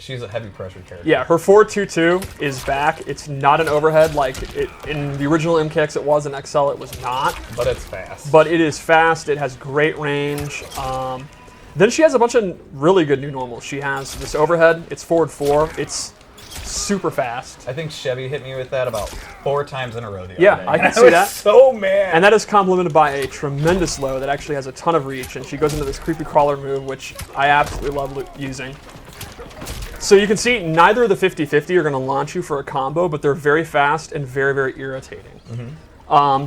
she's a heavy pressure character. Yeah, her 4-2-2 is back. It's not an overhead like in the original MKX it was, in XL it was not. But it's fast. But it is fast, it has great range. Then she has a bunch of really good new normals. She has this overhead, it's forward 4, it's super fast. I think Chevy hit me with that about 4 times in a row the other Yeah, day. I can see that. I was so mad. And that is complemented by a tremendous low that actually has a ton of reach, and she goes into this creepy crawler move, which I absolutely love using. So you can see neither of the 50-50 are going to launch you for a combo, but they're very fast and very, very irritating.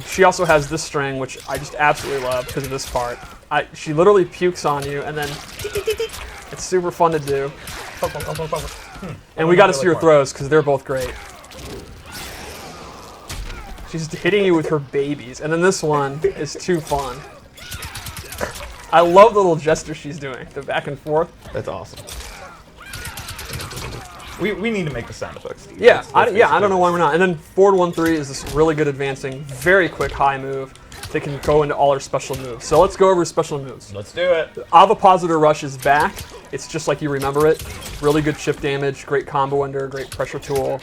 She also has this string, which I just absolutely love because of this part. She literally pukes on you, and then it's super fun to do. And we got to see her throws because they're both great. She's hitting you with her babies, and then this one is too fun. I love the little gesture she's doing, the back and forth. That's awesome. We need to make the sound effects. Yeah, I don't know why we're not. And then forward 1-3 is this really good advancing, very quick high move that can go into all her special moves. So let's go over special moves. Let's do it. Ovipositor Rush is back. It's just like you remember it. Really good chip damage, great combo ender, great pressure tool.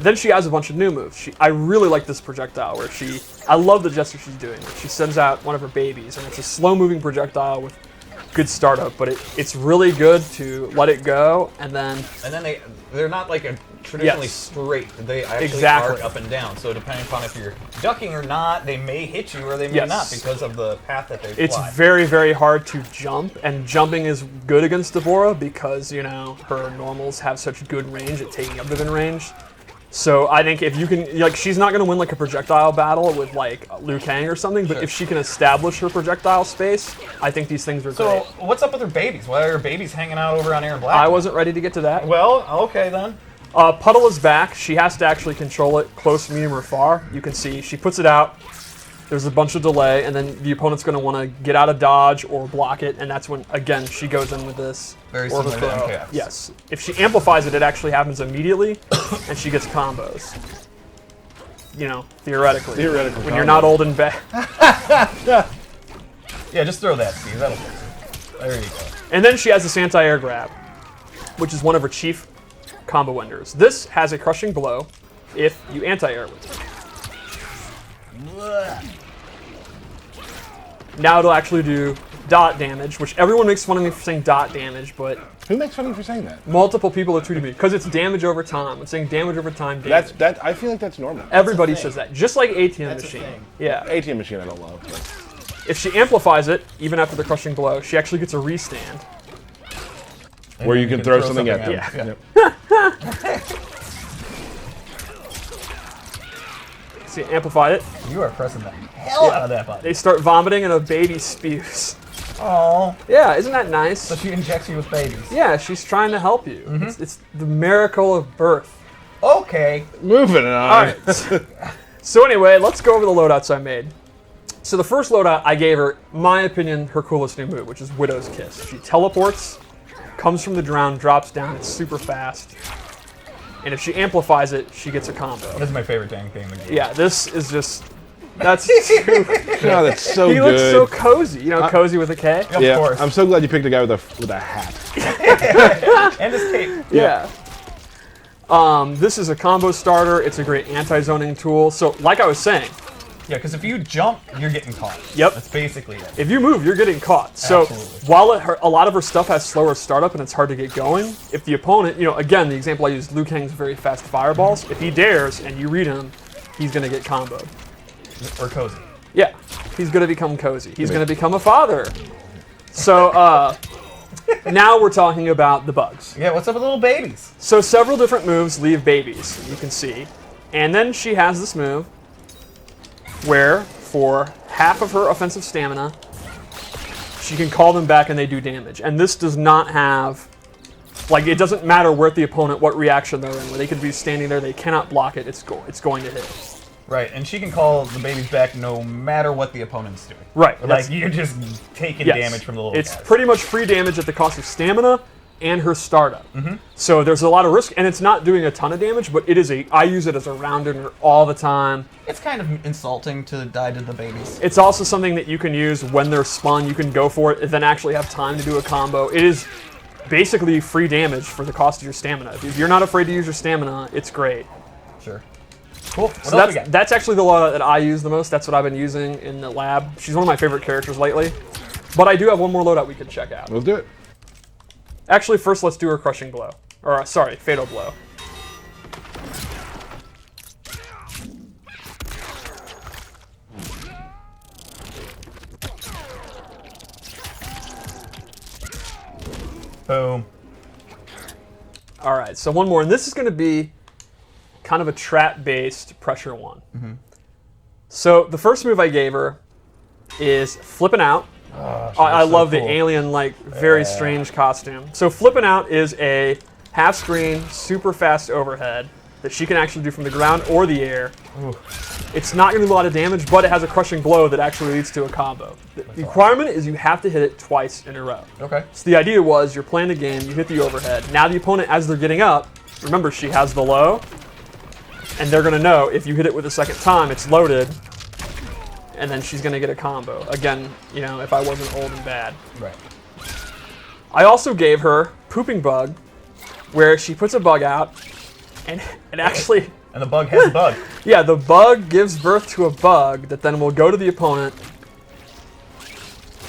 Then she has a bunch of new moves. I really like this projectile where I love the gesture she's doing. She sends out one of her babies, and it's a slow-moving projectile with good startup, but it's really good to let it go, and then they're not like a traditionally straight. They actually arc up and down. So depending upon if you're ducking or not, they may hit you or they may not because of the path that they fly. It's very, very hard to jump, and jumping is good against VORAH because, you know, her normals have such good range at taking up within range. So I think if you can, like, she's not going to win like a projectile battle with like Liu Kang or something, but if she can establish her projectile space, I think these things are great. So what's up with her babies? Why are her babies hanging out over on Aaron Black? I wasn't ready to get to that. Well, okay then. Puddle is back. She has to actually control it close, medium, or far. You can see she puts it out. There's a bunch of delay, and then the opponent's going to want to get out of dodge or block it, and that's when, again, she goes in with this. Very similar to MKX. Yes. If she amplifies it, it actually happens immediately, and she gets combos. You know, theoretically. When you're not old and bad. Yeah, just throw that, Steve. That'll fix it. There you go. And then she has this anti-air grab, which is one of her chief combo enders. This has a crushing blow if you anti-air with it. Now it'll actually do dot damage, which everyone makes fun of me for saying dot damage, but who makes fun of you for saying that? Multiple people have tweeted me because it's damage over time. It's saying damage over time. Damage. I feel like that's normal. Everybody says that, just like ATM machine. Yeah, ATM machine I don't love. But. If she amplifies it, even after the crushing blow, she actually gets a restand. Where you can throw something at them. Yeah. Yep. See, amplify it. You are pressing the hell out of that button. They start vomiting and a baby spews. Oh. Yeah, isn't that nice? So she injects you with babies. Yeah, she's trying to help you. It's the miracle of birth. Okay. Moving on. All right. So anyway, let's go over the loadouts I made. So the first loadout, I gave her, my opinion, her coolest new move, which is Widow's Kiss. She teleports, comes from the ground, drops down, it's super fast. And if she amplifies it, she gets a combo. This is my favorite dang thing in the game. Yeah, this is just, that's too No, that's so He good. looks so cozy. You know, cozy with a K? Yeah, of course. I'm so glad you picked a guy with a hat. And his cape. Yeah. This is a combo starter. It's a great anti-zoning tool. So, like I was saying, Yeah, because if you jump, you're getting caught. Yep. That's basically it. if you move, you're getting caught. So, Absolutely. while a lot of her stuff has slower startup and it's hard to get going, if the opponent, you know, again, the example I used, Liu Kang's very fast fireballs. If he dares and you read him, he's going to get comboed. Or cozy. Yeah, he's going to become cozy. He's going to become a father. So, now we're talking about the bugs. Yeah, what's up with little babies? So several different moves leave babies, you can see. And then she has this move where for half of her offensive stamina, she can call them back and they do damage. And this does not have, like, it doesn't matter where the opponent, what reaction they're in. Where they could be standing there, they cannot block it, it's going to hit. Right, and she can call the babies back no matter what the opponent's doing. Right. Like, you're just taking damage from the little It's guys. pretty much free damage at the cost of stamina and her startup. So there's a lot of risk, and it's not doing a ton of damage, but I use it as a rounder all the time. It's kind of insulting to die to the babies. It's also something that you can use when they're spun. You can go for it and then actually have time to do a combo. It is basically free damage for the cost of your stamina. If you're not afraid to use your stamina, it's great. Sure. Cool. What So else we got? that's actually the loadout that I use the most. That's what I've been using in the lab. She's one of my favorite characters lately. But I do have one more loadout we could check out. We'll do it. Actually, first let's do her crushing blow. Or, sorry, fatal blow. Boom. All right, so one more. And this is going to be kind of a trap-based pressure one. So the first move I gave her is flipping out. Oh, I love cool. the alien-like, very strange costume. So flipping out is a half-screen, super fast overhead that she can actually do from the ground or the air. Ooh. It's not going to do a lot of damage, but it has a crushing blow that actually leads to a combo. The requirement is you have to hit it twice in a row. Okay. So the idea was you're playing the game, you hit the overhead. Now the opponent, as they're getting up, remember she has the low, and they're going to know if you hit it with a second time, it's loaded, and then she's going to get a combo. Again, you know, if I wasn't old and bad. Right. I also gave her Pooping Bug, where she puts a bug out, and it actually... And the bug has a bug. Yeah, the bug gives birth to a bug that then will go to the opponent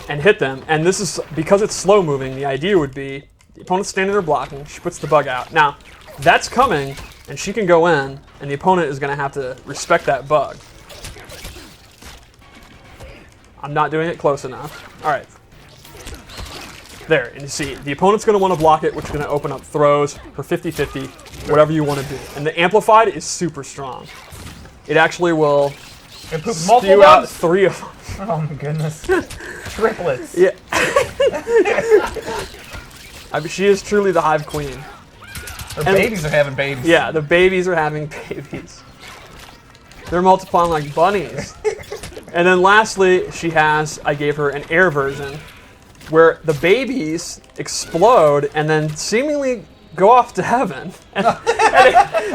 and hit them. And this is, because it's slow moving, the idea would be the opponent's standing there blocking, she puts the bug out. Now, that's coming, and she can go in, and the opponent is going to have to respect that bug. I'm not doing it close enough. All right. There, and you see, the opponent's going to want to block it, which is going to open up throws for 50-50, whatever you want to do. And the Amplified is super strong. It actually will It pooped multiple spew out bugs? 3 of them. Oh my goodness. Triplets. Yeah. I mean, she is truly the Hive Queen. Her babies are having babies. Yeah, the babies are having babies. They're multiplying like bunnies. And then lastly, I gave her an air version, where the babies explode and then seemingly go off to heaven. And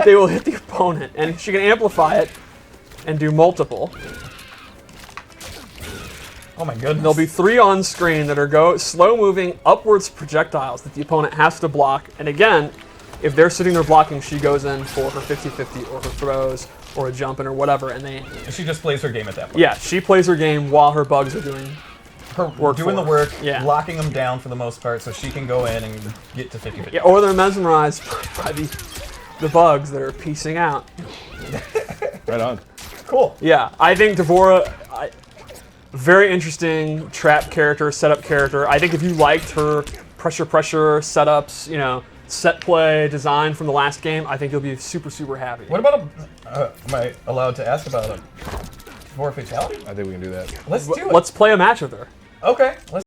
they will hit the opponent. And she can amplify it and do multiple. Oh my goodness. There'll be 3 on screen that are slow-moving upwards projectiles that the opponent has to block. And again, if they're sitting there blocking, she goes in for her 50-50 or her throws or a jumping or whatever. And she just plays her game at that point. yeah, she plays her game while her bugs are doing Her doing the work, Yeah. locking them down for the most part, so she can go in and get to 50-50. Yeah, or they're mesmerized by the bugs that are piecing out. Right on. Cool. Yeah, I think VORAH, very interesting trap character, setup character. I think if you liked her pressure setups, you know, set play design from the last game, I think you'll be super, super happy. What about am I allowed to ask about a VORAH fatality? I think we can do that. Let's do it. Let's play a match with her. Okay. Let's